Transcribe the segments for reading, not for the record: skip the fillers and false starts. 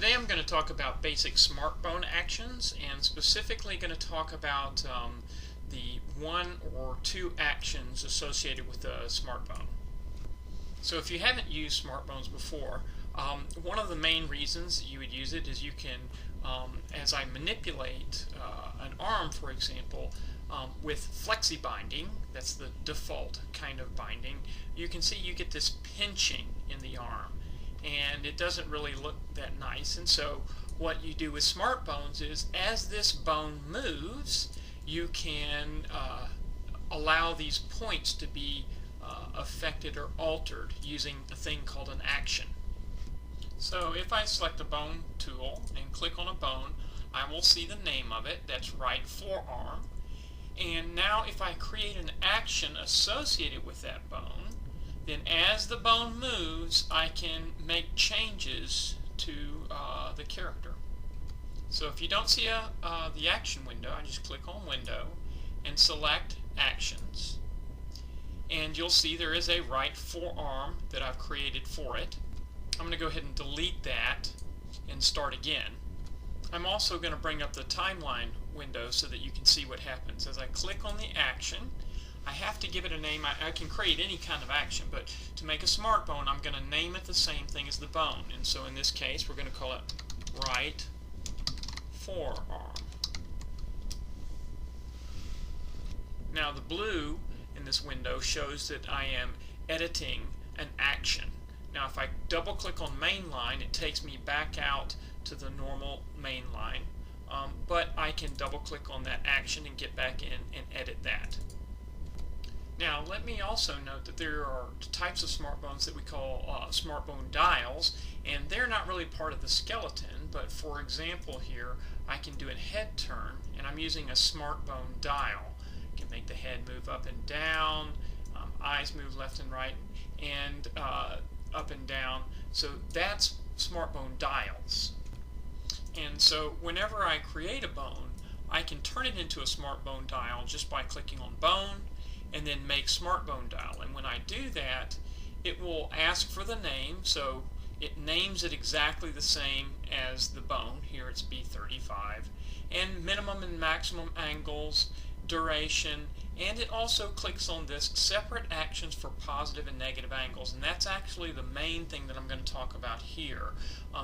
Today I'm going to talk about basic SmartBone actions, and specifically going to talk about the one or two actions associated with a SmartBone. So if you haven't used SmartBones before, one of the main reasons you would use it is you can, as I manipulate an arm, for example, with flexi binding, that's the default kind of binding, you can see you get this pinching in the arm, and it doesn't really look that nice. And so what you do with SmartBones is, as this bone moves, you can allow these points to be affected or altered using a thing called an action. So if I select the bone tool and click on a bone, I will see the name of it, that's right forearm. And now if I create an action associated with that bone, then as the bone moves, I can make changes to the character. So if you don't see the action window, I just click on Window and select Actions. And you'll see there is a right forearm that I've created for it. I'm going to go ahead and delete that and start again. I'm also going to bring up the timeline window so that you can see what happens. As I click on the action, I have to give it a name. I can create any kind of action, but to make a SmartBone, I'm going to name it the same thing as the bone. And so in this case, we're going to call it right forearm. Now the blue in this window shows that I am editing an action. Now if I double click on main line, it takes me back out to the normal main line, but I can double click on that action and get back in and edit that. Now let me also note that there are types of SmartBones that we call SmartBone dials, and they're not really part of the skeleton, but for example here I can do a head turn, and I'm using a SmartBone dial. I can make the head move up and down, eyes move left and right, and up and down. So that's SmartBone dials. And so whenever I create a bone, I can turn it into a SmartBone dial just by clicking on Bone and then make SmartBone dial. And when I do that, it will ask for the name, so it names it exactly the same as the bone. Here it's B35, and minimum and maximum angles, duration, and it also clicks on this separate actions for positive and negative angles, and that's actually the main thing that I'm going to talk about here.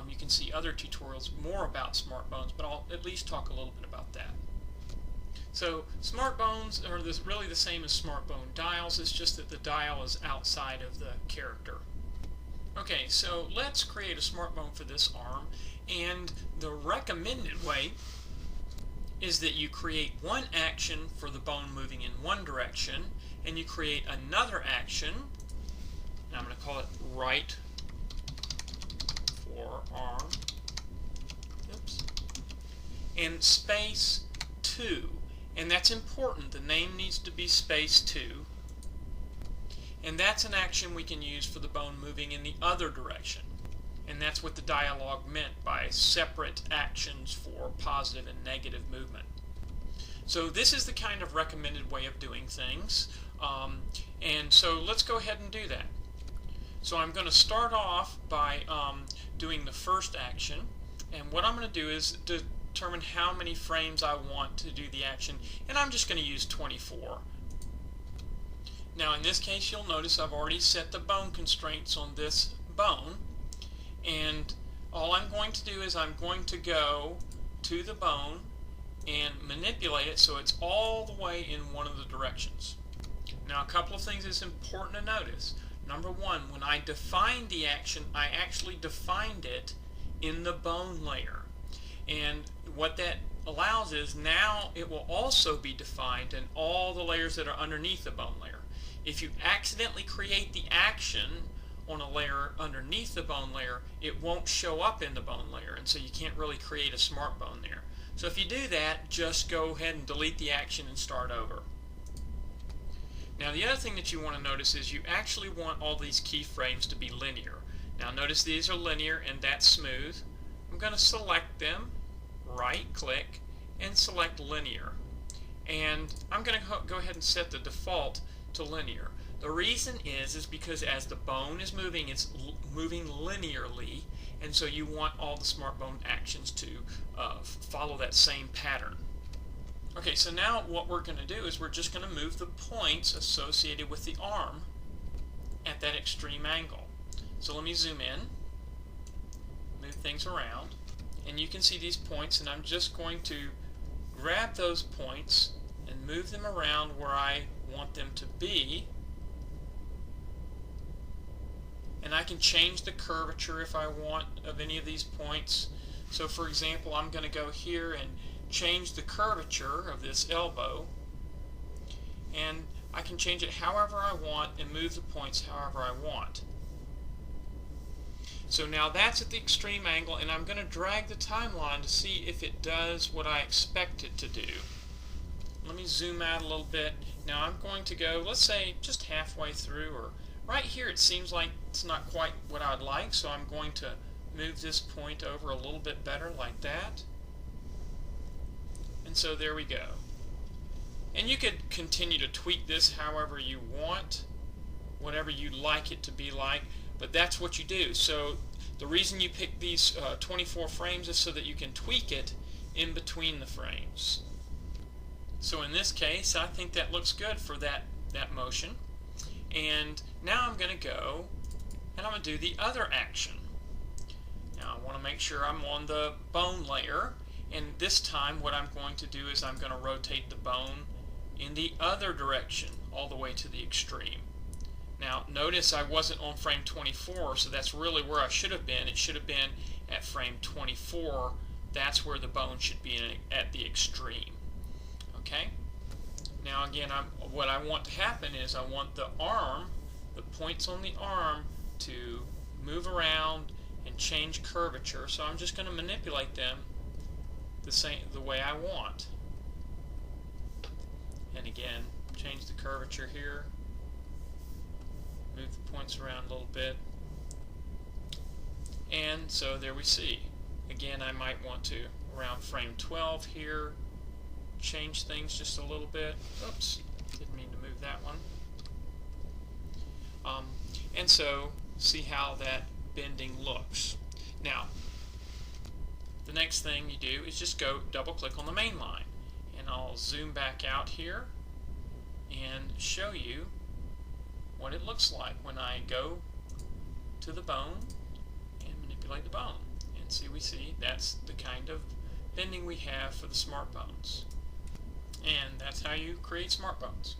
You can see other tutorials more about SmartBones, but I'll at least talk a little bit about that. So SmartBones are really the same as SmartBone dials, it's just that the dial is outside of the character. Okay, so let's create a SmartBone for this arm, and the recommended way is that you create one action for the bone moving in one direction, and you create another action, and I'm going to call it right forearm, and space 2. And that's important. The name needs to be space 2. And that's an action we can use for the bone moving in the other direction. And that's what the dialogue meant by separate actions for positive and negative movement. So this is the kind of recommended way of doing things. And so let's go ahead and do that. So I'm going to start off by doing the first action. And what I'm going to do is determine how many frames I want to do the action, and I'm just going to use 24. Now in this case, you'll notice I've already set the bone constraints on this bone, and all I'm going to do is I'm going to go to the bone and manipulate it so it's all the way in one of the directions. Now a couple of things that's important to notice. Number one, when I defined the action, I actually defined it in the bone layer. And what that allows is now it will also be defined in all the layers that are underneath the bone layer. If you accidentally create the action on a layer underneath the bone layer, it won't show up in the bone layer, and so you can't really create a SmartBone there. So if you do that, just go ahead and delete the action and start over. Now the other thing that you want to notice is you actually want all these keyframes to be linear. Now notice these are linear and that's smooth. I'm going to select them, right click, and select linear. And I'm going to go ahead and set the default to linear. The reason is because as the bone is moving, it's moving linearly, and so you want all the smart bone actions to follow that same pattern. Okay, so now what we're going to do is we're just going to move the points associated with the arm at that extreme angle. So let me zoom in, move things around, and you can see these points, and I'm just going to grab those points and move them around where I want them to be. And I can change the curvature if I want of any of these points. So for example, I'm going to go here and change the curvature of this elbow, and I can change it however I want and move the points however I want. So now that's at the extreme angle, and I'm going to drag the timeline to see if it does what I expect it to do. Let me zoom out a little bit. Now I'm going to go, let's say, just halfway through, or right here it seems like it's not quite what I'd like, so I'm going to move this point over a little bit better like that. And so there we go. And you could continue to tweak this however you want, whatever you'd like it to be like, but that's what you do. So the reason you pick these 24 frames is so that you can tweak it in between the frames. So in this case, I think that looks good for that motion. And now I'm going to go and I'm going to do the other action. Now I want to make sure I'm on the bone layer, and this time what I'm going to do is I'm going to rotate the bone in the other direction all the way to the extreme. Now notice I wasn't on frame 24, so that's really where I should have been. It should have been at frame 24. That's where the bone should be at the extreme. Okay? Now again, what I want to happen is I want the arm, the points on the arm, to move around and change curvature. So I'm just going to manipulate them the way I want. And again, change the curvature here. Move the points around a little bit. And so there we see. Again, I might want to, around frame 12 here, change things just a little bit. Oops, didn't mean to move that one. And so, see how that bending looks. Now, the next thing you do is just go double click on the main line. And I'll zoom back out here and show you what it looks like when I go to the bone and manipulate the bone. And we see that's the kind of bending we have for the smart bones. And that's how you create smart bones.